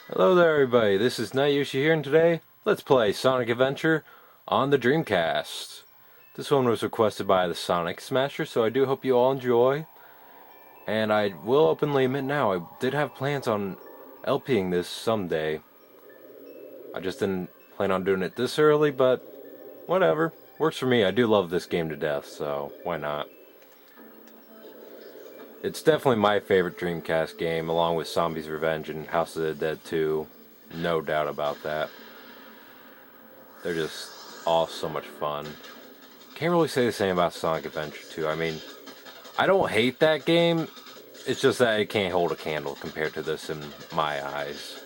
Hello there everybody, this is Nayushi here, and today, let's play Sonic Adventure on the Dreamcast. This one was requested by TheSonicsmasher, so I do hope you all enjoy. And I will openly admit now, I did have plans on LPing this someday. I just didn't plan on doing it this early, but whatever. Works for me, I do love this game to death, so why not? It's definitely my favorite Dreamcast game, along with Zombie's Revenge and House of the Dead 2. No doubt about that. They're just all so much fun. Can't really say the same about Sonic Adventure 2. I mean, I don't hate that game. It's just that it can't hold a candle compared to this in my eyes.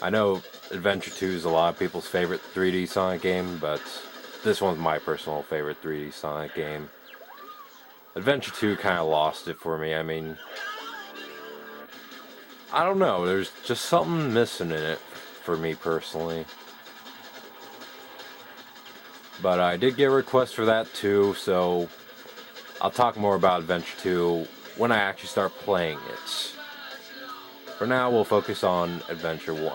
I know Adventure 2 is a lot of people's favorite 3D Sonic game, but this one's my personal favorite 3D Sonic game. Adventure 2 kind of lost it for me. I mean, I don't know. There's just something missing in it for me personally. But I did get a request for that too, so I'll talk more about Adventure 2 when I actually start playing it. For now, we'll focus on Adventure 1.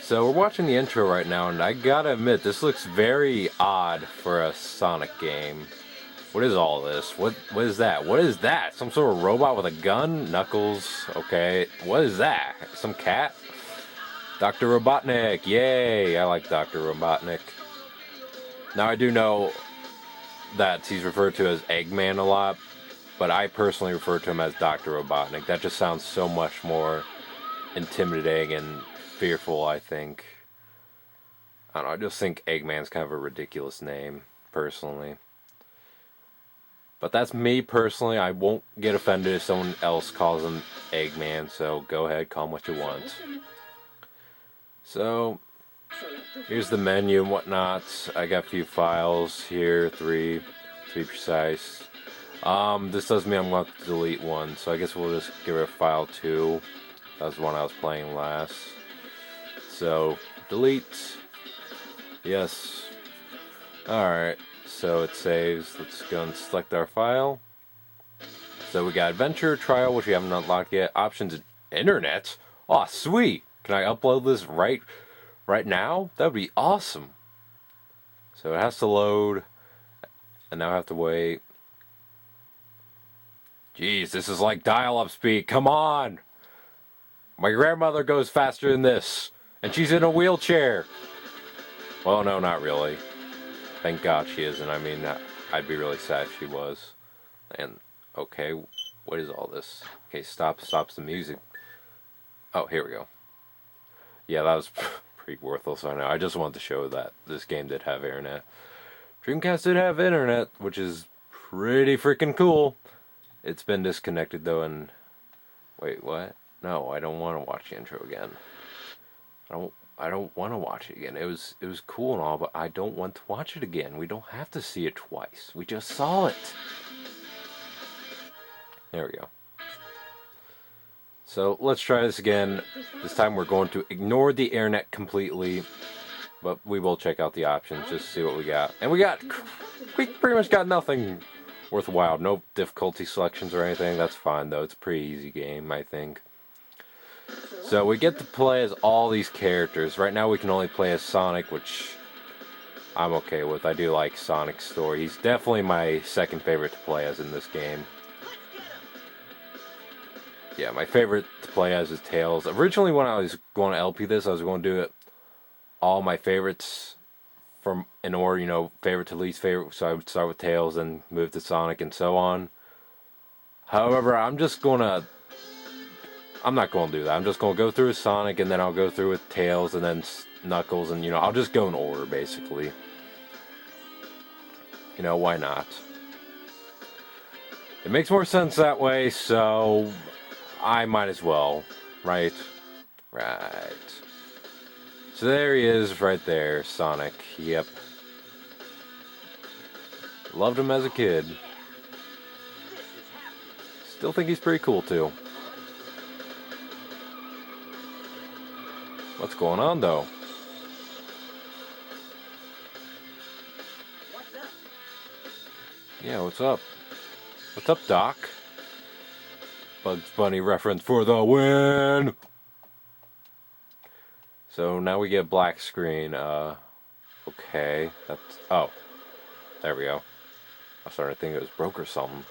So we're watching the intro right now, and I gotta admit, this looks very odd for a Sonic game. What is all this? What is that? What is that? Some sort of robot with a gun? Knuckles? Okay. What is that? Some cat? Dr. Robotnik! Yay! I like Dr. Robotnik. Now I do know that he's referred to as Eggman a lot, but I personally refer to him as Dr. Robotnik. That just sounds so much more intimidating and fearful, I think. I don't know, I just think Eggman's kind of a ridiculous name, personally. But that's me personally. I won't get offended if someone else calls him Eggman, so go ahead, call him what you want. So, here's the menu and whatnot. I got a few files here, three to be precise. This does mean I'm going to delete one, so I guess we'll just give it a file 2. That was the one I was playing last. So, delete. Yes. Alright, so it saves. Let's go and select our file. So we got Adventure, Trial, which we haven't unlocked yet. Options, Internet. Aw, sweet! Can I upload this right now? That would be awesome. So it has to load, and now I have to wait. Jeez, this is like dial-up speed. Come on! My grandmother goes faster than this, and she's in a wheelchair. Well, no, not really. Thank God she isn't. I mean, I'd be really sad if she was. And, okay, what is all this? Okay, stops the music. Oh, here we go. Yeah, that was pretty worthless, I know. I just wanted to show that this game did have internet. Dreamcast did have internet, which is pretty freaking cool. It's been disconnected, though, and... Wait, what? No, I don't want to watch the intro again. I don't want to watch it again. It was cool and all, but I don't want to watch it again. We don't have to see it twice. We just saw it. There we go. So let's try this again. This time we're going to ignore the internet completely, but we will check out the options just to see what we got. And we pretty much got nothing worthwhile. No difficulty selections or anything. That's fine though. It's a pretty easy game, I think. So we get to play as all these characters. Right now we can only play as Sonic, which I'm okay with. I do like Sonic's story. He's definitely my second favorite to play as in this game. Yeah, my favorite to play as is Tails. Originally when I was going to LP this, I was going to do it all my favorites from in order, you know, favorite to least favorite. So I would start with Tails and move to Sonic and so on. However, I'm not going to do that. I'm just going to go through with Sonic, and then I'll go through with Tails, and then Knuckles, and, you know, I'll just go in order, basically. You know, why not? It makes more sense that way, so I might as well, right? Right. So there he is, right there, Sonic. Yep. Loved him as a kid. Still think he's pretty cool, too. What's going on, though? Yeah, what's up? What's up, Doc? Bugs Bunny reference for the win! So now we get black screen. Okay. That's... Oh. There we go. I started to think it was broke or something.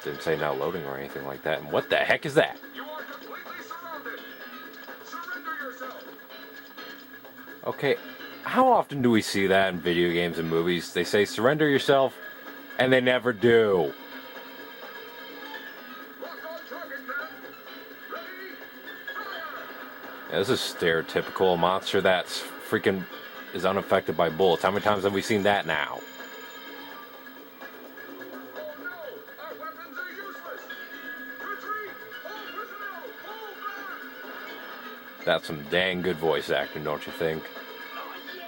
Didn't say now loading or anything like that. And what the heck is that? You are completely surrounded. Surrender yourself. Okay. How often do we see that in video games and movies? They say surrender yourself, and they never do. Yeah, this is stereotypical. A monster that's freaking is unaffected by bullets. How many times have we seen that now? Oh no! Our weapons are useless! Retreat! All personnel, fall back! That's some dang good voice acting, don't you think? Oh yeah!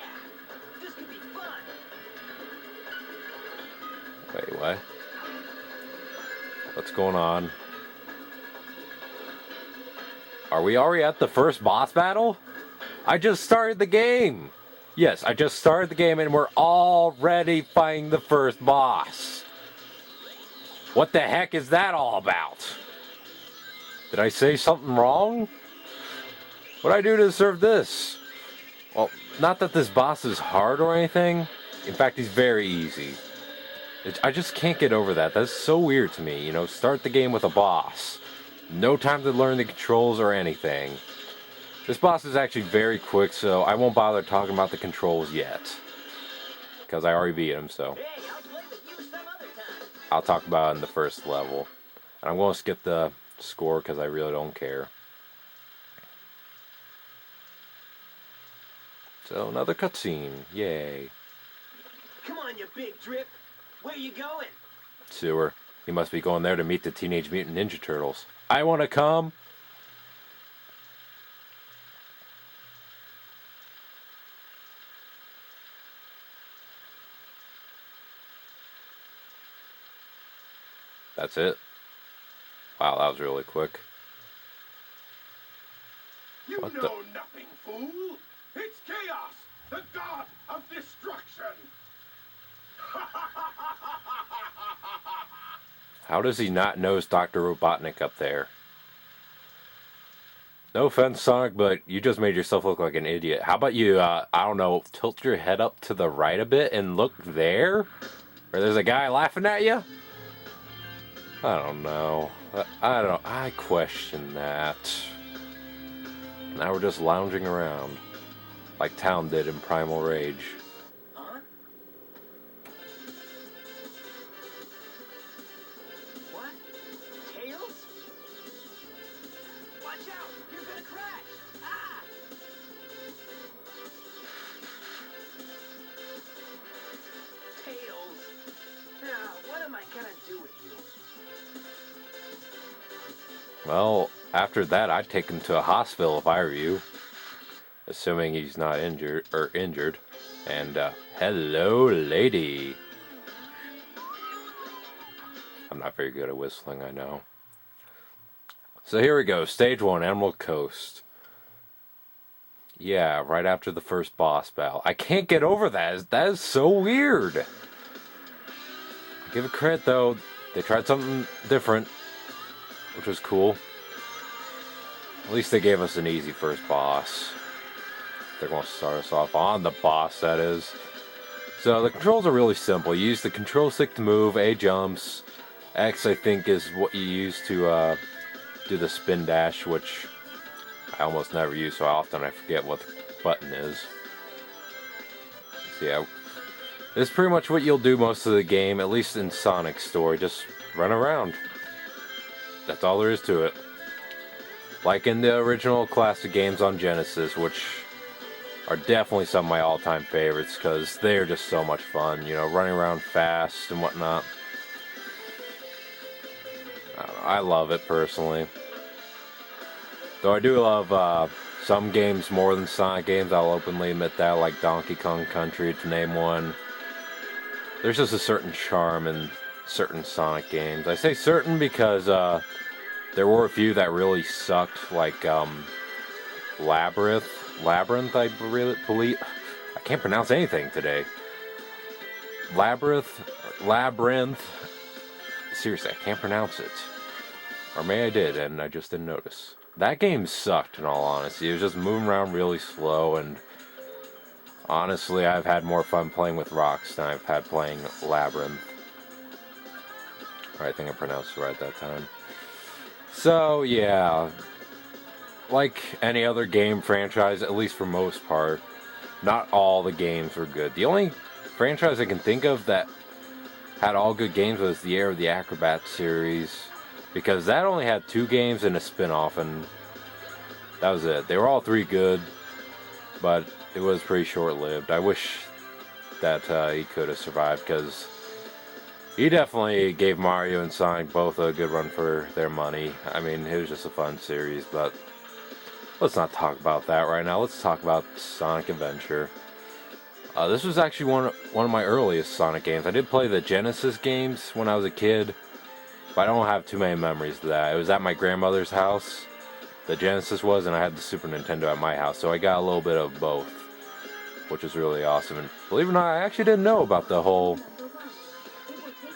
This could be fun! Wait, what? What's going on? Are we already at the first boss battle? I just started the game! Yes, I just started the game and we're already fighting the first boss. What the heck is that all about? Did I say something wrong? What did I do to deserve this? Well, not that this boss is hard or anything. In fact, he's very easy. I just can't get over that. That's so weird to me. You know, start the game with a boss. No time to learn the controls or anything. This boss is actually very quick, so I won't bother talking about the controls yet. Because I already beat him, so. Hey, I'll play with you some other time. I'll talk about it in the first level. And I'm going to skip the score because I really don't care. So, another cutscene. Yay. Come on, you big drip. Where you going? Sewer. He must be going there to meet the Teenage Mutant Ninja Turtles. I want to come. That's it. Wow, that was really quick. You What know the- nothing, fool! It's Chaos, the god of destruction! How does he not notice Dr. Robotnik up there? No offense, Sonic, but you just made yourself look like an idiot. How about you, I don't know, tilt your head up to the right a bit and look there? Where there's a guy laughing at you? I don't know. I question that. Now we're just lounging around. Like Town did in Primal Rage. Huh? What? Tails? Watch out! You're gonna crash! Ah! Tails! Now, what am I gonna do with you? Well, after that, I'd take him to a hospital if I were you. Assuming he's not injured. And, hello, lady. I'm not very good at whistling, I know. So here we go. Stage 1, Emerald Coast. Yeah, right after the first boss battle. I can't get over that. That is so weird. Give it credit, though. They tried something different, which was cool. At least they gave us an easy first boss. They're going to start us off on the boss, that is. So the controls are really simple. You use the control stick to move, A jumps. X, I think, is what you use to do the spin dash, which I almost never use, so often I forget what the button is. So yeah, this is pretty much what you'll do most of the game, at least in Sonic's story. Just run around. That's all there is to it. Like in the original classic games on Genesis, which are definitely some of my all-time favorites, because they're just so much fun, you know, running around fast and whatnot. I love it, personally. Though I do love some games more than Sonic games, I'll openly admit that, like Donkey Kong Country, to name one. There's just a certain charm in certain Sonic games. I say certain because there were a few that really sucked, like Labyrinth, I believe. I can't pronounce anything today. Labyrinth. Seriously, I can't pronounce it. Or maybe I did, and I just didn't notice. That game sucked, in all honesty. It was just moving around really slow, and honestly, I've had more fun playing with rocks than I've had playing Labyrinth. I think I pronounced it right that time. So, yeah. Like any other game franchise, at least for most part, not all the games were good. The only franchise I can think of that had all good games was the Air of the Acrobat series, because that only had 2 games and a spin-off, and that was it. They were all 3 good, but it was pretty short-lived. I wish that he could have survived, because he definitely gave Mario and Sonic both a good run for their money. I mean, it was just a fun series, but let's not talk about that right now. Let's talk about Sonic Adventure. This was actually one of my earliest Sonic games. I did play the Genesis games when I was a kid, but I don't have too many memories of that. It was at my grandmother's house, the Genesis was, and I had the Super Nintendo at my house, so I got a little bit of both, which was really awesome. And believe it or not, I actually didn't know about the whole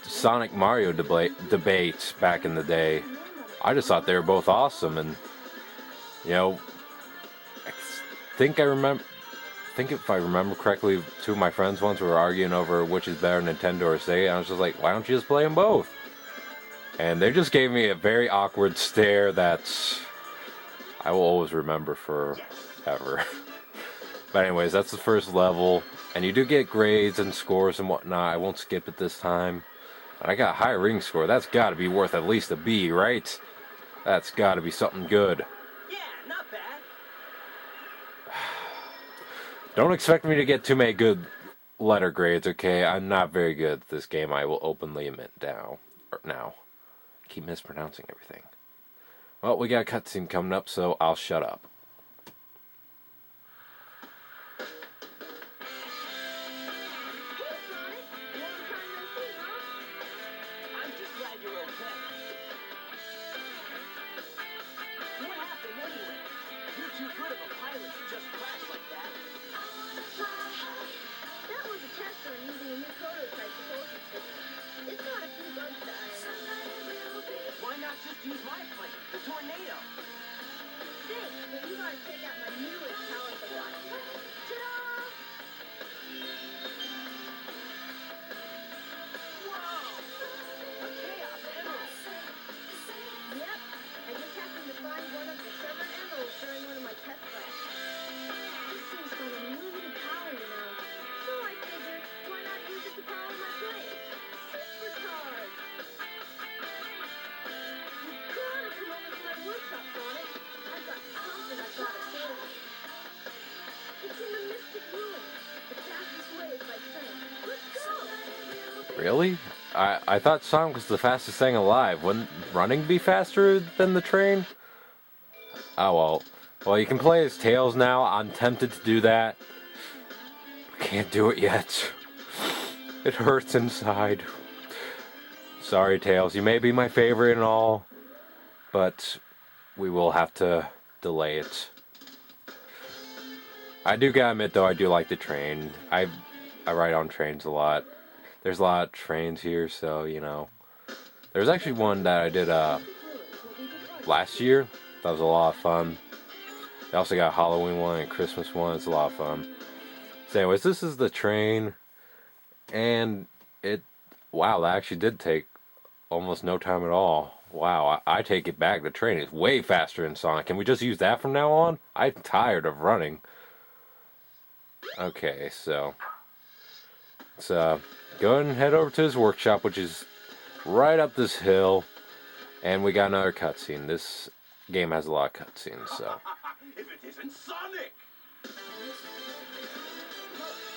Sonic Mario debate back in the day. I just thought they were both awesome, and you know, I think if I remember correctly, 2 of my friends once were arguing over which is better, Nintendo or Sega, and I was just like, why don't you just play them both? And they just gave me a very awkward stare that I will always remember forever. But anyways, that's the first level, and you do get grades and scores and whatnot. I won't skip it this time. And I got a high ring score. That's got to be worth at least a B, right? That's got to be something good. Yeah, not bad. Don't expect me to get too many good letter grades, okay? I'm not very good at this game, I will openly admit now. I keep mispronouncing everything. Well, we got a cutscene coming up, so I'll shut up. I'm just glad you're okay. What happened anyway? You're too good of a pilot to just crash like that. That was a test on using a new prototype propulsion system. It's got a few bugs to iron out. Why not just use my plane, the Tornado? Thanks, but you gotta check out my newest power device. Ta-da! Whoa! A Chaos Emerald! Yep, I just happened to find one of the severed emeralds during one of my test flights. This thing's got unlimited power, you know. So I figured, why not use it to power my plane? Supercharged! You gotta come over to my workshop, Sonic. I've got something I've gotta show you. It's in the Mystic Ruins. The fastest way is by train. Let's go! Really? I thought Sonic was the fastest thing alive. Wouldn't running be faster than the train? Oh well. Well, you can play as Tails now. I'm tempted to do that. Can't do it yet. It hurts inside. Sorry, Tails. You may be my favorite and all, but we will have to delay it. I do gotta admit, though, I do like the train. I ride on trains a lot. There's a lot of trains here, so, you know. There's actually one that I did last year. That was a lot of fun. They also got a Halloween one and a Christmas one. It's a lot of fun. So anyways, this is the train. And wow, that actually did take almost no time at all. Wow, I take it back. The train is way faster than Sonic. Can we just use that from now on? I'm tired of running. Okay, so let's go ahead and head over to his workshop, which is right up this hill. And we got another cutscene. This game has a lot of cutscenes, so. If it isn't Sonic! Look,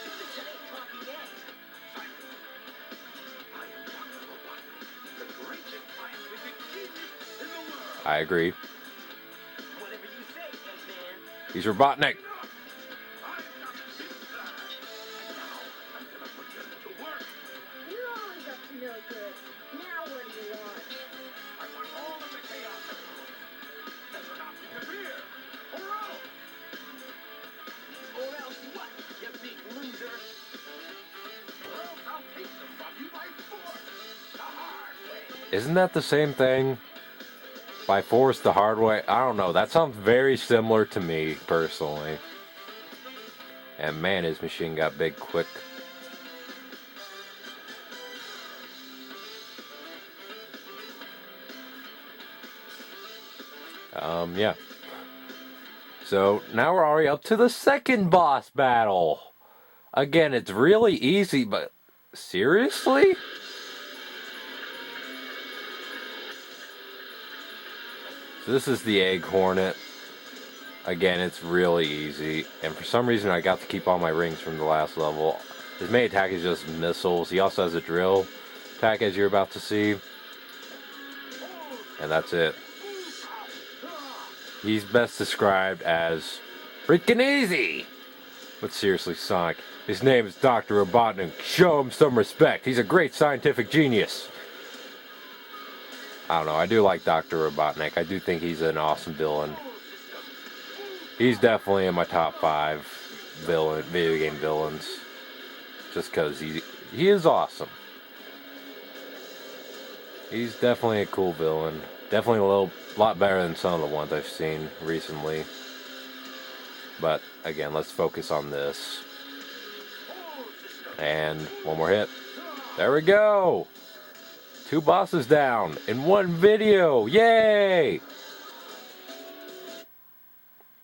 it's a giant talking egg. I am Dr. Robotnik, the greatest scientific genius in the world. I agree. Whatever you say, Eggman. He's Robotnik. I'm not this guy. And now I'm gonna put them to work. You're always up to no good. Now what do you want? I want all of the chaos emeralds. Better not interfere, or else. Or else what, you big loser? Or else I'll take them from you by force. The hard way. Isn't that the same thing? by force the hard way. I don't know. That sounds very similar to me personally. And man, his machine got big quick. Yeah. So now we're already up to the second boss battle. Again, it's really easy, but seriously? So this is the Egg Hornet. Again, it's really easy. And for some reason, I got to keep all my rings from the last level. His main attack is just missiles. He also has a drill attack, as you're about to see. And that's it. He's best described as freaking easy. But seriously, Sonic, his name is Dr. Robotnik. Show him some respect. He's a great scientific genius. I don't know. I do like Dr. Robotnik. I do think he's an awesome villain. He's definitely in my top 5 video game villains. Just because he is awesome. He's definitely a cool villain. Definitely a lot better than some of the ones I've seen recently. But again, let's focus on this. And one more hit. There we go! 2 bosses down in one video! Yay!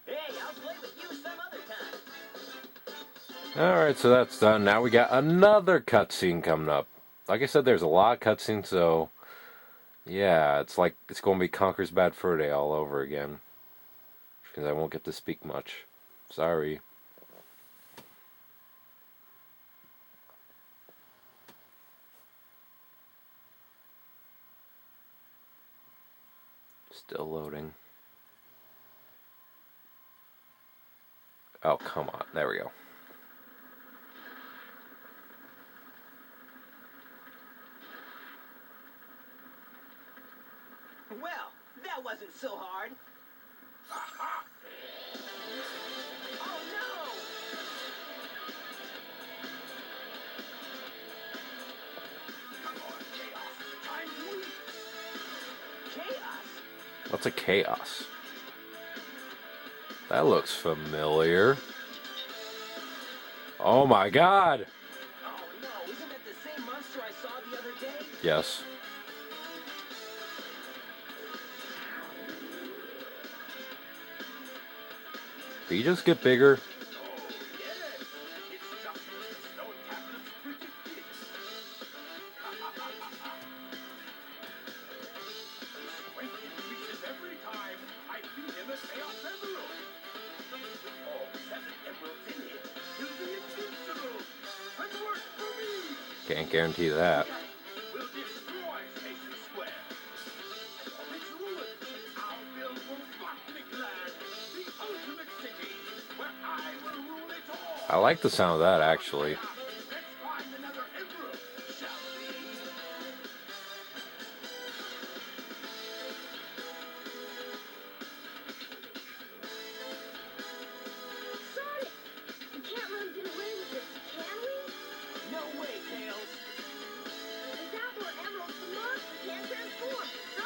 Hey, I'll play with you some other time. Alright, so that's done. Now we got another cutscene coming up. Like I said, there's a lot of cutscenes, so yeah, it's like it's going to be Conker's Bad Fur Day all over again. Because I won't get to speak much. Sorry. Still loading. Oh, come on. There we go. Well, that wasn't so hard. Aha! Oh no! Come on, Chaos. Time to eat. Chaos? What's a chaos? That looks familiar. Oh my god! Oh no, isn't that the same monster I saw the other day? Yes. Did he just get bigger? Oh, yes. It's just as the stone tablets predicted. His strength increases every time I feed him a Chaos Emerald. With all 7 emeralds in it, he'll be invincible. Time to work for me. Can't guarantee that. We'll destroy Station Square. And on its ruins, I'll build Robotnik Land, the ultimate city, where I will rule it all. I like the sound of that, actually. Let's find another emerald, shall we? Sonic! We can't let him get away with this, can we? No way, Tails. Without more emeralds, the monster can't transform. So,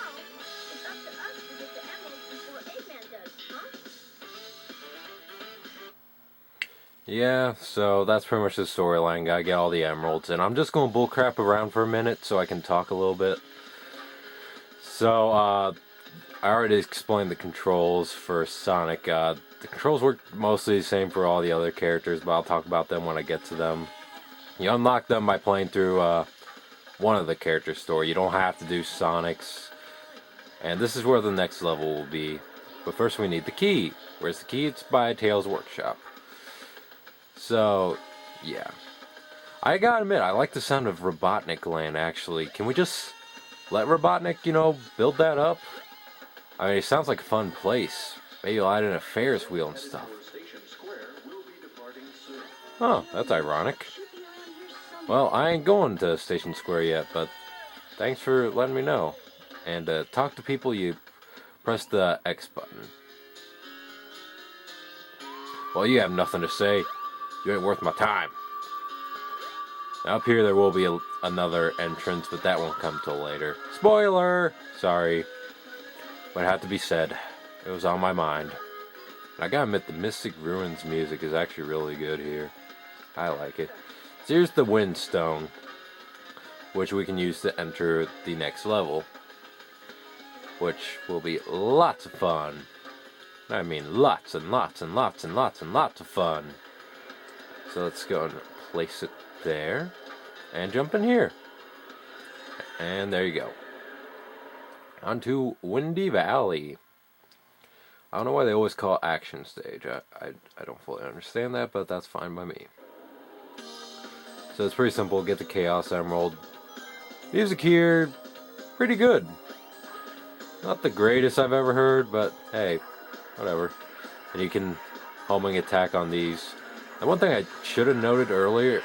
it's up to us to get the emeralds before Eggman does, huh? Yeah, so that's pretty much the storyline. Gotta get all the emeralds, and I'm just gonna bullcrap around for a minute so I can talk a little bit. So, I already explained the controls for Sonic. The controls work mostly the same for all the other characters, but I'll talk about them when I get to them. You unlock them by playing through one of the character story. You don't have to do Sonic's. And this is where the next level will be. But first we need the key. Where's the key? It's by Tails Workshop. So, yeah. I gotta admit, I like the sound of Robotnik Land, actually. Can we just let Robotnik, build that up? I mean, it sounds like a fun place. Maybe you'll add in a Ferris wheel and stuff. Station Square will be departing soon. Huh, that's ironic. Should be around here somewhere. Well, I ain't going to Station Square yet, but thanks for letting me know. And talk to people, you press the X button. Well, you have nothing to say. You ain't worth my time. Now up here there will be another entrance, but that won't come till later. Spoiler! Sorry. but it had to be said. It was on my mind. And I gotta admit, the Mystic Ruins music is actually really good here. I like it. So here's the Windstone, which we can use to enter the next level, which will be lots of fun. I mean lots and lots and lots and lots and lots of fun. So let's go and place it there and jump in here. And there you go. Onto Windy Valley. I don't know why they always call it Action Stage. I don't fully understand that, but that's fine by me. So it's pretty simple. Get the Chaos Emerald. Music here, pretty good. Not the greatest I've ever heard, but hey, whatever. And you can homing attack on these. And one thing I should have noted earlier,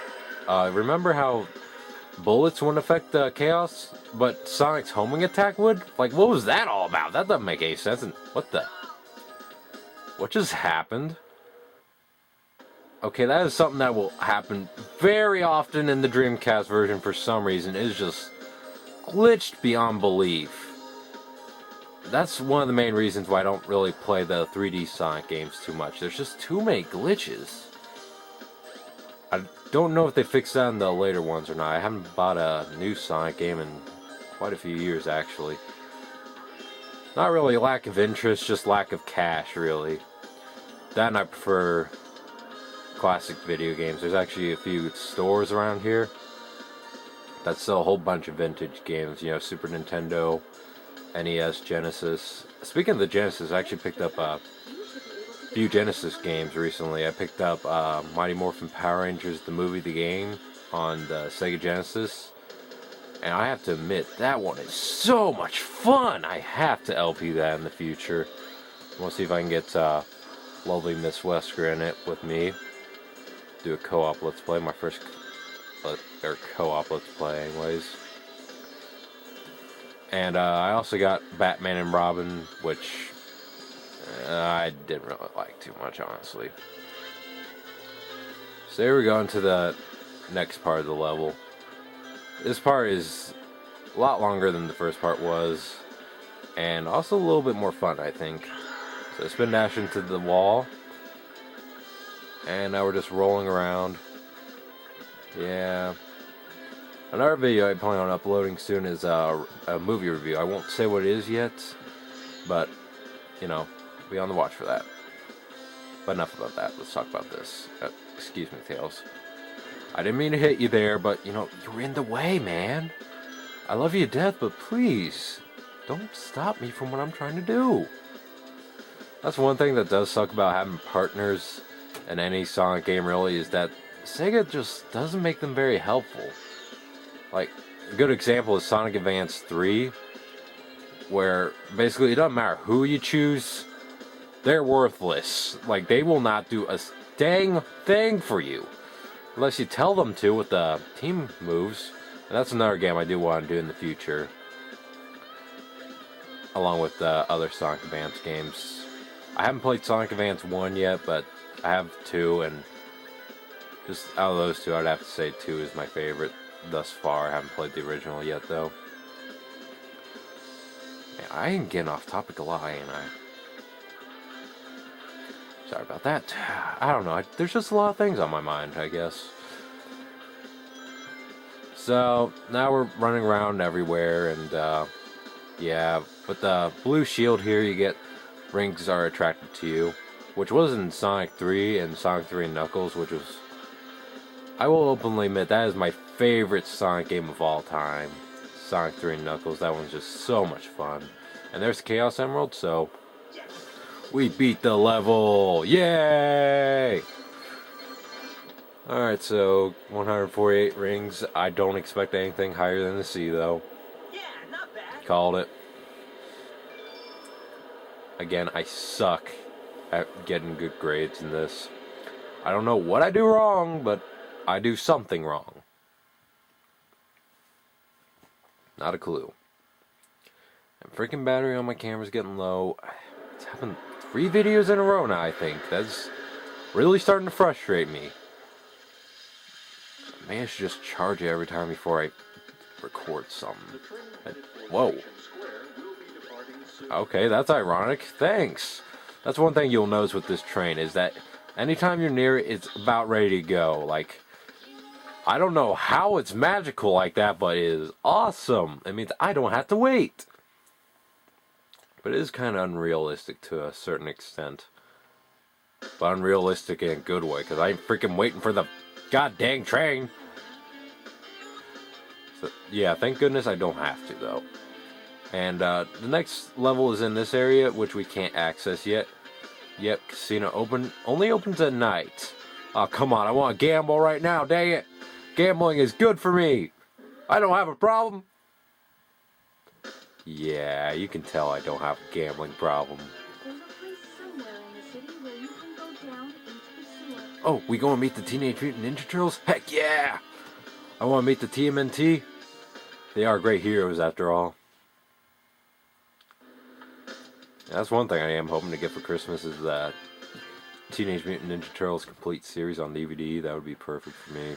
remember how bullets wouldn't affect Chaos, but Sonic's homing attack would? Like, what was that all about? That doesn't make any sense. And what just happened? Okay, that is something that will happen very often in the Dreamcast version for some reason. It is just glitched beyond belief. That's one of the main reasons why I don't really play the 3D Sonic games too much. There's just too many glitches. I don't know if they fixed that in the later ones or not. I haven't bought a new Sonic game in quite a few years, actually. Not really lack of interest, just lack of cash, really. That and I prefer classic video games. There's actually a few stores around here that sell a whole bunch of vintage games. You know, Super Nintendo, NES, Genesis. Speaking of the Genesis, I actually picked up a few Genesis games recently. I picked up Mighty Morphin Power Rangers, the movie, the game, on the Sega Genesis. And I have to admit, that one is so much fun! I have to LP that in the future. I want to see if I can get lovely Miss Wesker in it with me. Do a co-op let's play, my first co-op let's play anyways. And I also got Batman and Robin, which I didn't really like too much, honestly. So here we go into the next part of the level. This part is a lot longer than the first part was, and also a little bit more fun, I think. So spin dash into the wall, and now we're just rolling around. Yeah. Another video I plan on uploading soon is a movie review. I won't say what it is yet, but, you know, be on the watch for that. But enough about that. Let's talk about this. Excuse me, Tails. I didn't mean to hit you there, but, you know, you were in the way, man. I love you to death, but please, don't stop me from what I'm trying to do. That's one thing that does suck about having partners in any Sonic game, really, is that Sega just doesn't make them very helpful. Like, a good example is Sonic Advance 3, where basically it doesn't matter who you choose, they're worthless. Like, they will not do a dang thing for you unless you tell them to with the team moves. And that's another game I do want to do in the future, along with the other Sonic Advance games. I haven't played Sonic Advance 1 yet, but I have 2, and just out of those two, I'd have to say 2 is my favorite thus far. I haven't played the original yet, though. Man, I am getting off topic a lot, ain't I? Sorry about that. I don't know. There's just a lot of things on my mind, I guess. So, now we're running around everywhere, and, yeah. With the blue shield here, you get rings are attracted to you, which was in Sonic 3 and Sonic 3 Knuckles, which was, I will openly admit, that is my favorite Sonic game of all time. Sonic 3 Knuckles, that one's just so much fun. And there's the Chaos Emerald, so we beat the level! Yay! Alright, so 148 rings. I don't expect anything higher than the C, though. Yeah, not bad. Called it. Again, I suck at getting good grades in this. I don't know what I do wrong, but I do something wrong. Not a clue. And freaking battery on my camera's getting low. It's happened 3 videos in a row now, I think. That's really starting to frustrate me. Maybe I should just charge it every time before I record something. Whoa. Okay, that's ironic. Thanks. That's one thing you'll notice with this train is that anytime you're near it, it's about ready to go. Like, I don't know how it's magical like that, but it is awesome. It means I don't have to wait. But it is kind of unrealistic to a certain extent. But unrealistic in a good way, because I ain't freaking waiting for the goddamn train. So, yeah, thank goodness I don't have to, though. And the next level is in this area, which we can't access yet. Yep, casino only opens at night. Oh, come on, I want to gamble right now, dang it. Gambling is good for me. I don't have a problem. Yeah, you can tell I don't have a gambling problem. There's a place somewhere in the city where you can go down into the sewer. Oh, we going to meet the Teenage Mutant Ninja Turtles? Heck yeah! I want to meet the TMNT. They are great heroes after all. That's one thing I am hoping to get for Christmas is that Teenage Mutant Ninja Turtles complete series on DVD. That would be perfect for me.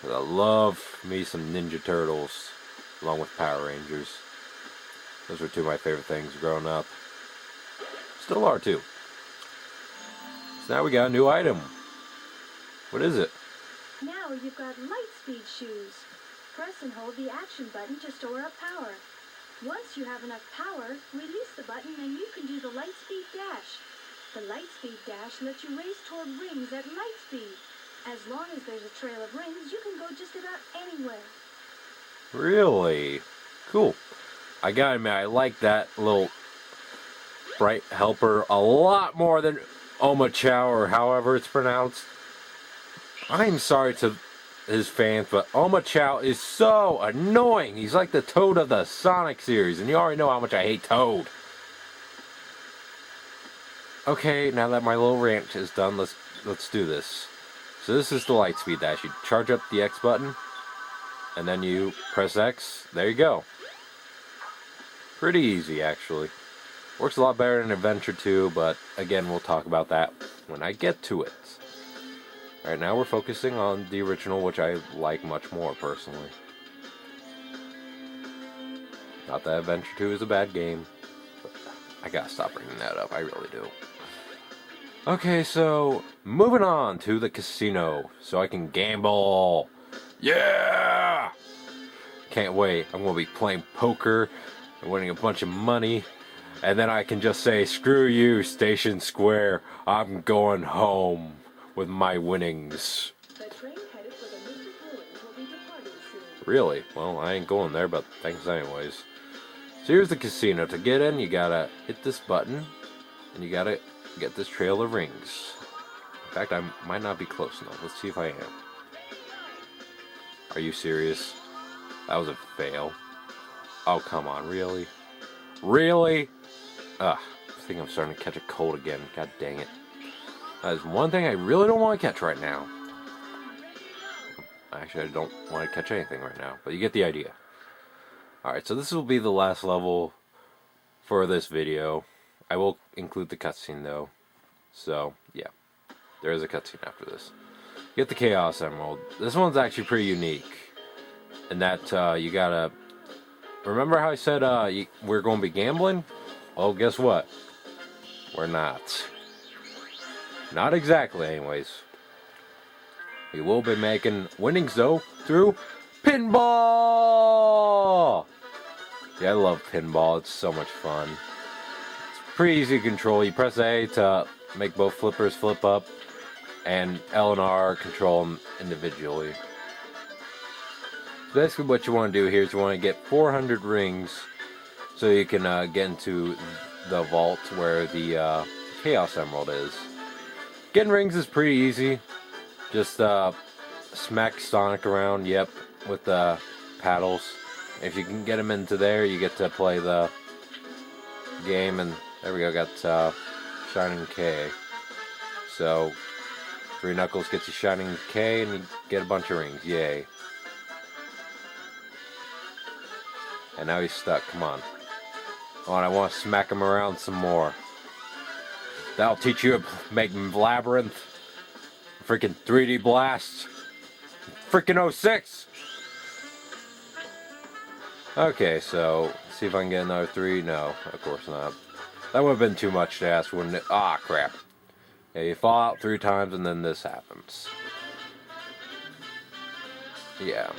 'Cause I love me some Ninja Turtles along with Power Rangers. Those were two of my favorite things growing up. Still are too. So now we got a new item. What is it? Now you've got light speed shoes. Press and hold the action button to store up power. Once you have enough power, release the button and you can do the light speed dash. The light speed dash lets you race toward rings at light speed. As long as there's a trail of rings, you can go just about anywhere. Really? Cool. I gotta admit, I like that little bright helper a lot more than Oma Chow, or however it's pronounced. I'm sorry to his fans, but Oma Chow is so annoying. He's like the Toad of the Sonic series, and you already know how much I hate Toad. Okay, now that my little rant is done, let's do this. So this is the light speed dash. You charge up the X button, and then you press X. There you go. Pretty easy, actually. Works a lot better in Adventure 2, but again, we'll talk about that when I get to it. Alright, now we're focusing on the original, which I like much more, personally. Not that Adventure 2 is a bad game, but I gotta stop bringing that up, I really do. Okay, so, moving on to the casino, so I can gamble. Yeah! Can't wait, I'm gonna be playing poker, and winning a bunch of money, and then I can just say, screw you, Station Square, I'm going home with my winnings. The train headed for the Mystic Ruins will be departing soon. Really? Well, I ain't going there, but thanks anyways. So here's the casino. To get in, you gotta hit this button, and you gotta get this trail of rings. In fact, I might not be close enough. Let's see if I am. Are you serious? That was a fail. Oh, come on, really? Really? Ugh, I think I'm starting to catch a cold again. God dang it. That is one thing I really don't want to catch right now. Actually, I don't want to catch anything right now, but you get the idea. Alright, so this will be the last level for this video. I will include the cutscene though. So, yeah. There is a cutscene after this. You get the Chaos Emerald. This one's actually pretty unique. In that you gotta... Remember how I said we're going to be gambling? Oh, guess what? We're not. Not exactly, anyways. We will be making winnings, though, through pinball! Yeah, I love pinball. It's so much fun. It's pretty easy to control. You press A to make both flippers flip up, and L and R control them individually. So basically what you want to do here is you want to get 400 rings so you can get into the vault where the Chaos Emerald is. Getting rings is pretty easy. Just smack Sonic around, yep, with the paddles. If you can get him into there, you get to play the game, and there we go, got Shining K. So, 3 Knuckles gets you Shining K, and you get a bunch of rings, yay. And now he's stuck, come on. Come on, I want to smack him around some more. That'll teach you to make Labyrinth. Freaking 3D Blast. Freaking 06. Okay, so see if I can get another 3. No, of course not. That would have been too much to ask, wouldn't it? Ah, crap. Yeah, you fall out 3 times and then this happens. Yeah.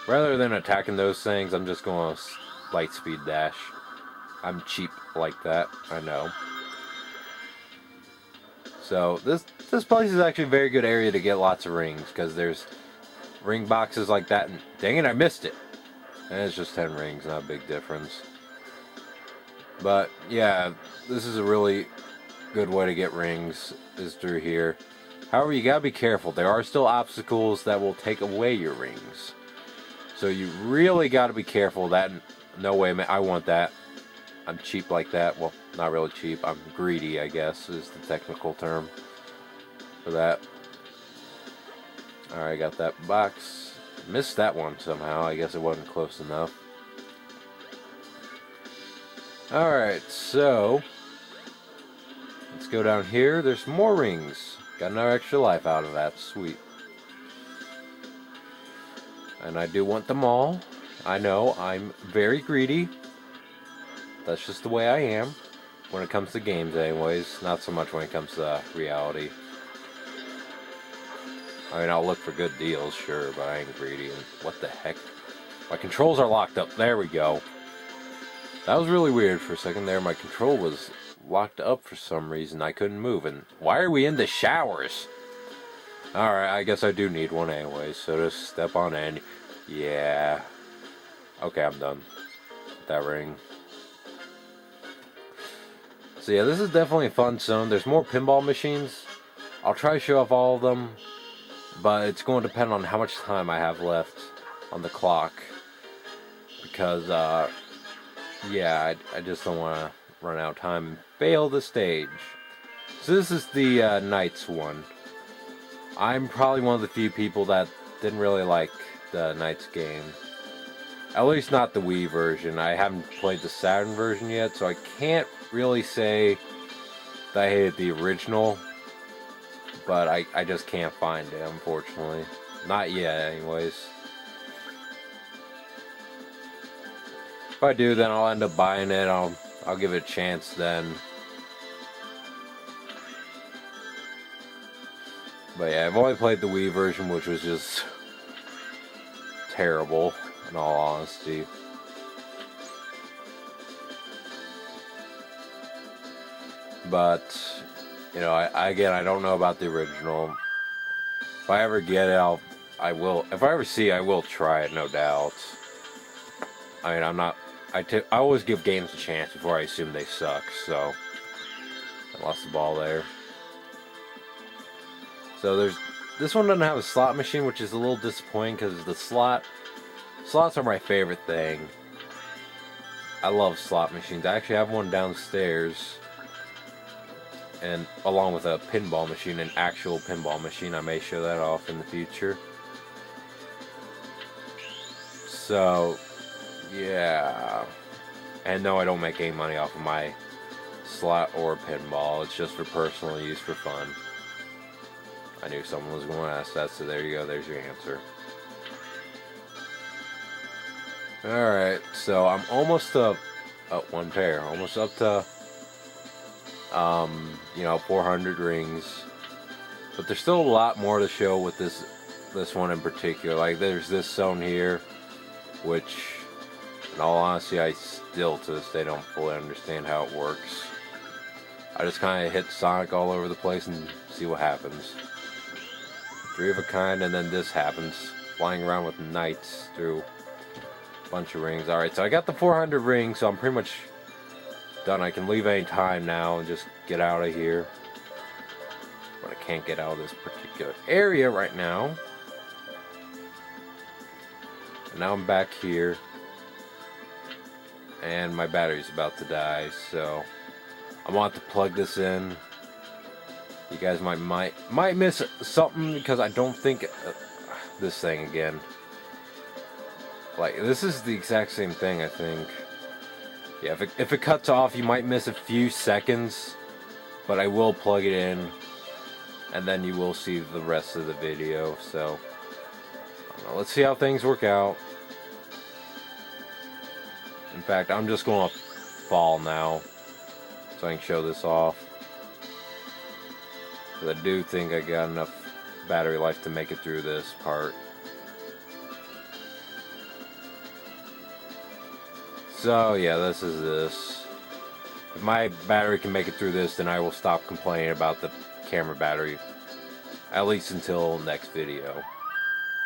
Rather than attacking those things, I'm just going to light speed dash. I'm cheap like that, I know. So this place is actually a very good area to get lots of rings, because there's ring boxes like that. And dang it, I missed it. And it's just 10 rings, not a big difference. But yeah, this is a really good way to get rings, is through here. However, you gotta be careful. There are still obstacles that will take away your rings. So you really gotta be careful. That, no way, man, I want that. I'm cheap like that. Well, not really cheap. I'm greedy, I guess, is the technical term for that. Alright, got that box. Missed that one somehow. I guess it wasn't close enough. Alright, so let's go down here. There's more rings. Got another extra life out of that. Sweet. And I do want them all. I know, I'm very greedy. That's just the way I am. When it comes to games anyways. Not so much when it comes to reality. I mean, I'll look for good deals, sure, but I ain't greedy. And what the heck? My controls are locked up. There we go. That was really weird for a second there. My control was locked up for some reason. I couldn't move. And why are we in the showers? Alright, I guess I do need one anyways. So just step on in. Yeah. Okay, I'm done with that ring. So yeah, this is definitely a fun zone. There's more pinball machines. I'll try to show off all of them, but it's going to depend on how much time I have left on the clock. Because, yeah, I just don't want to run out of time and fail the stage. So this is the Knights one. I'm probably one of the few people that didn't really like the Knights game. At least not the Wii version. I haven't played the Saturn version yet, so I can't really say that I hated the original. But I just can't find it, unfortunately. Not yet, anyways. If I do, then I'll end up buying it. I'll give it a chance then. But yeah, I've only played the Wii version, which was just terrible, in all honesty. But, you know, I don't know about the original. If I ever get it, I will. If I ever see it, I will try it, no doubt. I mean, I always give games a chance before I assume they suck, so. I lost the ball there. So this one doesn't have a slot machine, which is a little disappointing because the slots are my favorite thing. I love slot machines. I actually have one downstairs, and along with a pinball machine, an actual pinball machine. I may show that off in the future. So, yeah. And no, I don't make any money off of my slot or pinball. It's just for personal use, for fun. I knew someone was going to ask that, so there you go. There's your answer. Alright, so I'm almost up. Oh, one pair. Almost up to, 400 rings. But there's still a lot more to show with this one in particular. Like, there's this zone here, which, in all honesty, I still to this day don't fully understand how it works. I just kind of hit Sonic all over the place and see what happens. 3 of a kind, and then this happens. Flying around with knights through a bunch of rings. Alright, so I got the 400 rings, so I'm pretty much done. I can leave any time now and just get out of here. But I can't get out of this particular area right now. And now I'm back here. And my battery's about to die, so I want to plug this in. You guys might miss something because I don't think this thing again. Like, this is the exact same thing, I think. Yeah, if it cuts off, you might miss a few seconds, but I will plug it in, and then you will see the rest of the video. So, I don't know, let's see how things work out. In fact, I'm just going to fall now so I can show this off. Because I do think I got enough battery life to make it through this part. So yeah, this is this. If my battery can make it through this, then I will stop complaining about the camera battery. At least until next video,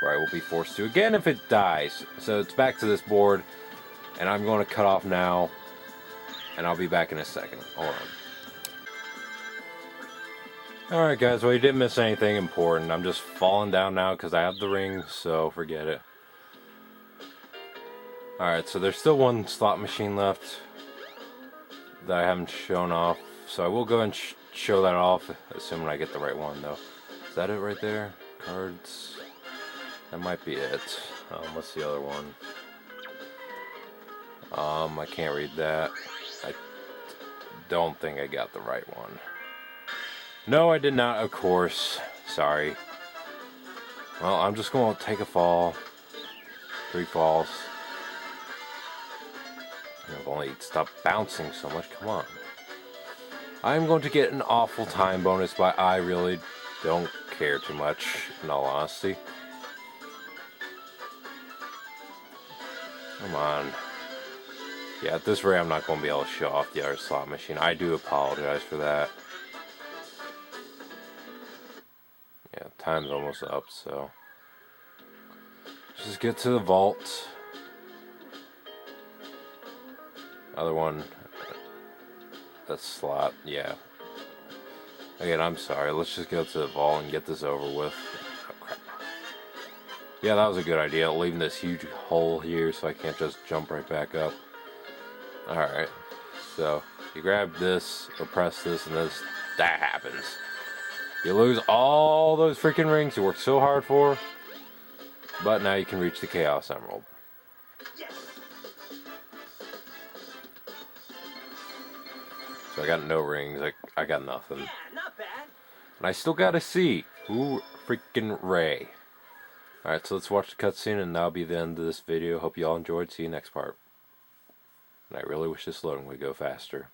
where I will be forced to again if it dies. So it's back to this board, and I'm going to cut off now, and I'll be back in a second. Hold on. Alright guys, well you didn't miss anything important. I'm just falling down now because I have the ring, so forget it. Alright, so there's still one slot machine left that I haven't shown off. So I will go and show that off, assuming I get the right one though. Is that it right there? Cards? That might be it. What's the other one? I can't read that. I don't think I got the right one. No, I did not, of course. Sorry. Well, I'm just going to take a fall. 3 falls. I've only stopped bouncing so much. Come on. I'm going to get an awful time bonus, but I really don't care too much, in all honesty. Come on. Yeah, at this rate, I'm not going to be able to show off the other slot machine. I do apologize for that. Yeah, time's almost up, so just get to the vault. Other one, that slot, yeah. Again, I'm sorry. Let's just go to the vault and get this over with. Oh, crap. Yeah, that was a good idea, leaving this huge hole here so I can't just jump right back up. Alright, so you grab this, or press this, and that happens. You lose all those freaking rings you worked so hard for, but now you can reach the Chaos Emerald. Yes. So I got no rings, I got nothing. Yeah, not bad. And I still got a C. Ooh, freaking Ray. Alright, so let's watch the cutscene, and that'll be the end of this video. Hope you all enjoyed. See you next part. And I really wish this loading would go faster.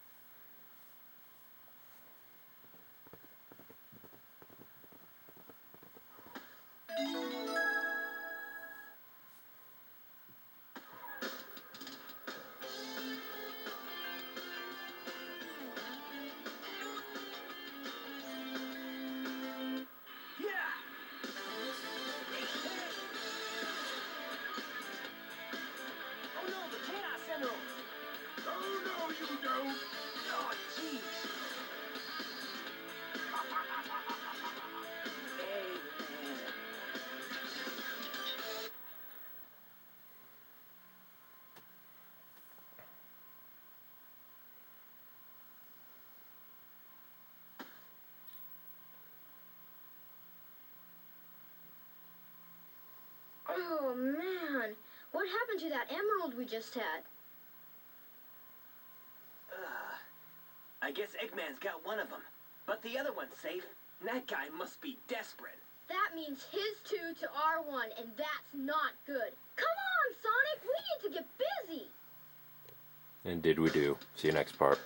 Oh no, the Chaos Emerald! Oh, no, you don't. Oh, jeez. Hey, man. Oh, man. What happened to that emerald we just had? I guess Eggman's got one of them. But the other one's safe. And that guy must be desperate. That means his 2 to our 1, and that's not good. Come on, Sonic! We need to get busy! And did we do. See you next part.